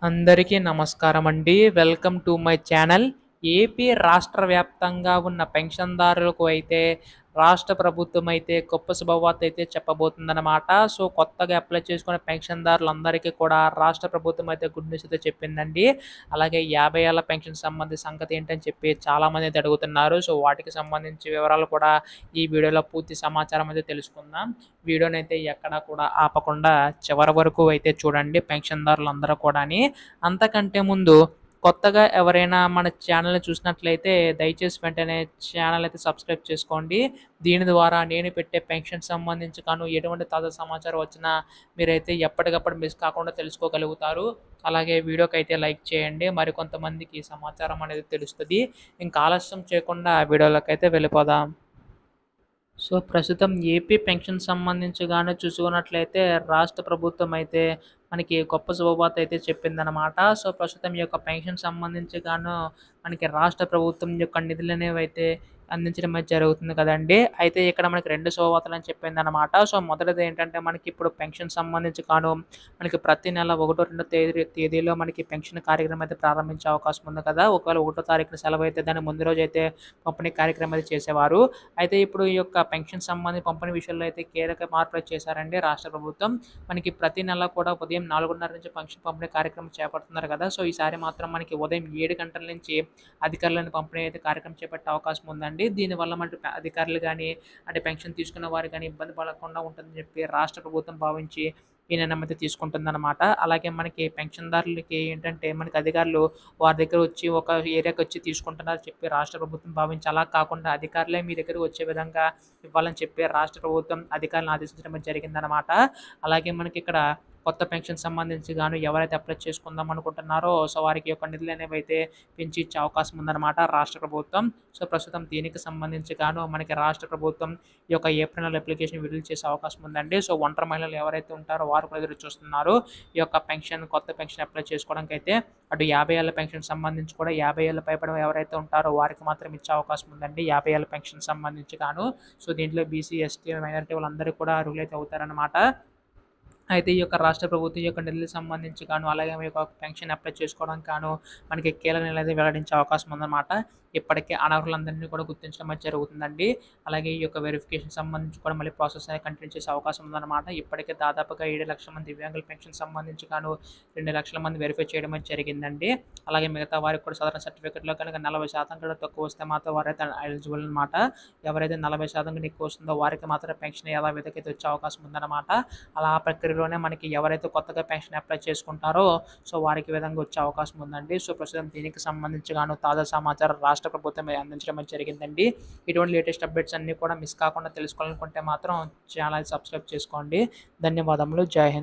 అందరికీ నమస్కారం అండి. Welcome to my channel. AP రాష్ట్ర వ్యాప్తంగా ఉన్న పెన్షన్దారులకు అయితే రాష్ట్ర ప్రభుత్వం అయితే గొప్ప శుభవార్త అయితే చెప్పబోతుందన్నమాట. సో, కొత్తగా అప్లై చేసుకునే పెన్షన్దారులందరికీ కూడా రాష్ట్ర ప్రభుత్వం అయితే గుడ్ న్యూస్ అయితే చెప్పిందండి. అలాగే 50 ఏళ్ల పెన్షన్ సంగతి ఏంటని చెప్పి చాలామంది అయితే అడుగుతున్నారు. సో, వాటికి సంబంధించి వివరాలు కూడా ఈ వీడియోలో పూర్తి సమాచారం అయితే తెలుసుకుందాం. వీడియోనైతే ఎక్కడా కూడా ఆపకుండా చివరి వరకు అయితే చూడండి పెన్షన్దారులందరూ కూడాని. అంతకంటే ముందు కొత్తగా ఎవరైనా మన ఛానల్‌ని చూసినట్లయితే దయచేసి వెంటనే ఛానల్ అయితే సబ్స్క్రైబ్ చేసుకోండి. దీని ద్వారా నేను పెట్టే పెన్షన్ సంబంధించి ఎటువంటి తాజా సమాచారం వచ్చినా మీరైతే ఎప్పటికప్పుడు మిస్ కాకుండా తెలుసుకోగలుగుతారు. అలాగే వీడియోకైతే లైక్ చేయండి. మరికొంతమందికి ఈ సమాచారం అనేది తెలుస్తది. ఇంకా ఆలస్యం చేయకుండా వీడియోలోకైతే వెళ్ళిపోదాం. సో, ప్రస్తుతం ఏపీ పెన్షన్ సంబంధించి గాను చూసుకున్నట్లయితే రాష్ట్ర ప్రభుత్వం అయితే మనకి గొప్ప శుభవార్త అయితే చెప్పిందనమాట. సో, ప్రస్తుతం ఈ యొక్క పెన్షన్ సంబంధించి గాను మనకి రాష్ట్ర ప్రభుత్వం యొక్క నిధులనేవైతే అందించడం అయితే జరుగుతుంది కదండీ! అయితే ఇక్కడ మనకి 2 శుభవార్తలని చెప్పిందనమాట. సో, మొదటిది ఏంటంటే మనకి ఇప్పుడు పెన్షన్ సంబంధించి మనకి ప్రతి నెల 1, 2 తేదీలో మనకి పెన్షన్ కార్యక్రమం అయితే ప్రారంభించే అవకాశం ఉంది కదా! ఒకవేళ 1 తారీఖున సెలవైతే దాని ముందు రోజైతే పంపిణీ కార్యక్రమం అయితే చేసేవారు. అయితే ఇప్పుడు ఈ యొక్క పెన్షన్ సంబంధించి పంపిణీ విషయంలో అయితే కీలక మార్పులు చేశారండి రాష్ట్ర ప్రభుత్వం. మనకి ప్రతి నెల కూడా ఉదయం 4:30 నుంచి పెన్షన్ పంపిణీ కార్యక్రమం చేపడుతున్నారు కదా! సో, ఈసారి మాత్రం మనకి ఉదయం 7 గంటల నుంచి అధికారులను పంపిణీ అయితే కార్యక్రమం చేపట్టే అవకాశం ఉందండి. దీనివల్ల మనకి అధికారులు గాని, అంటే పెన్షన్ తీసుకున్న వారు గాని ఇబ్బంది పడకుండా ఉంటుందని చెప్పి రాష్ట్ర ప్రభుత్వం భావించి ఈ నిర్ణయం అయితే తీసుకుంటుందన్నమాట. అలాగే మనకి పెన్షన్‌దారులకి ఏంటంటే మనకి అధికారులు వారి దగ్గర వచ్చి ఒక ఏరియాకి వచ్చి తీసుకుంటున్నారని చెప్పి రాష్ట్ర ప్రభుత్వం భావించి, అలా కాకుండా అధికారులే మీ దగ్గరకు వచ్చే విధంగా ఇవ్వాలని చెప్పి రాష్ట్ర ప్రభుత్వం అధికారులను ఆదేశించడం జరిగిందనమాట. అలాగే మనకిక్కడ కొత్త పెన్షన్ సంబంధించి ఎవరైతే అప్లై చేసుకుందాం అనుకుంటున్నారో సో, వారికి యొక్క నిధులనేవి అయితే పెంచి ఇచ్చే అవకాశం ఉందన్నమాట రాష్ట్ర ప్రభుత్వం. సో, ప్రస్తుతం దీనికి సంబంధించి మనకి రాష్ట్ర ప్రభుత్వం ఈ యొక్క ఏప్రిల్ నెల అప్లికేషన్ విడుదల చేసే అవకాశం ఉందండి. సో, ఒంటరి మహిళలు ఎవరైతే ఉంటారో వారు కూడా ఎదురు చూస్తున్నారు. ఈ యొక్క కొత్త పెన్షన్ అప్లై చేసుకోవడానికైతే అటు 50 ఏళ్ల పెన్షన్ సంబంధించి కూడా 50 ఏళ్ల పైబడిన ఎవరైతే ఉంటారో వారికి మాత్రం ఇచ్చే అవకాశం ఉందండి. 50 ఏళ్ల పెన్షన్ సంబంధించి సో, దీంట్లో బీసీ, ఎస్టీ, మైనారిటీ వాళ్ళందరూ కూడా అర్హులైతే అవుతారనమాట. అయితే ఈ యొక్క రాష్ట్ర ప్రభుత్వం యొక్క నిధులకు సంబంధించి అలాగే మీ యొక్క పెన్షన్ అప్లై చేసుకోవడానికి మనకి కీలక నిర్ణయం అయితే వెల్లడించే అవకాశం ఉందన్నమాట. ఇప్పటికే అనర్హులందరినీ కూడా గుర్తించడం అయితే జరుగుతుందండి. అలాగే ఈ యొక్క వెరిఫికేషన్ సంబంధించి కూడా మళ్ళీ ప్రాసెస్ అనేది కంటిన్యూ చేసే అవకాశం ఉందన్నమాట. ఇప్పటికే దాదాపుగా 7 లక్షల మంది దివ్యాంగుల పెన్షన్ సంబంధించి 2 లక్షల మంది వెరిఫై చేయడం అయితే జరిగిందండి. అలాగే మిగతా వారికి కూడా సాధారణ సర్టిఫికేట్‌లో కనుక 40% కూడా తక్కువ వస్తే మాత్రం వారైతే ఎలిజిబుల్ అనమాట. ఎవరైతే 40% కన్నా ఎక్కువ వస్తుందో వారికి మాత్రం పెన్షన్ యథావిధిగా అయితే వచ్చే అవకాశం ఉందన్నమాట. అలా ఆ ప్రక్రియలోనే మనకి ఎవరైతే కొత్తగా పెన్షన్ అప్లై చేసుకుంటారో సో, వారికి ఈ విధంగా వచ్చే అవకాశం ఉందండి. సో, ప్రస్తుతం దీనికి సంబంధించి తాజా సమాచారం రాష్ట్ర ప్రభుత్వం అందించడం అయితే జరిగిందండి. ఇటువంటి లేటెస్ట్ అప్డేట్స్ అన్నీ కూడా మిస్ కాకుండా తెలుసుకోవాలనుకుంటే మాత్రం ఛానల్ సబ్స్క్రైబ్ చేసుకోండి. ధన్యవాదములు. జై హింద్.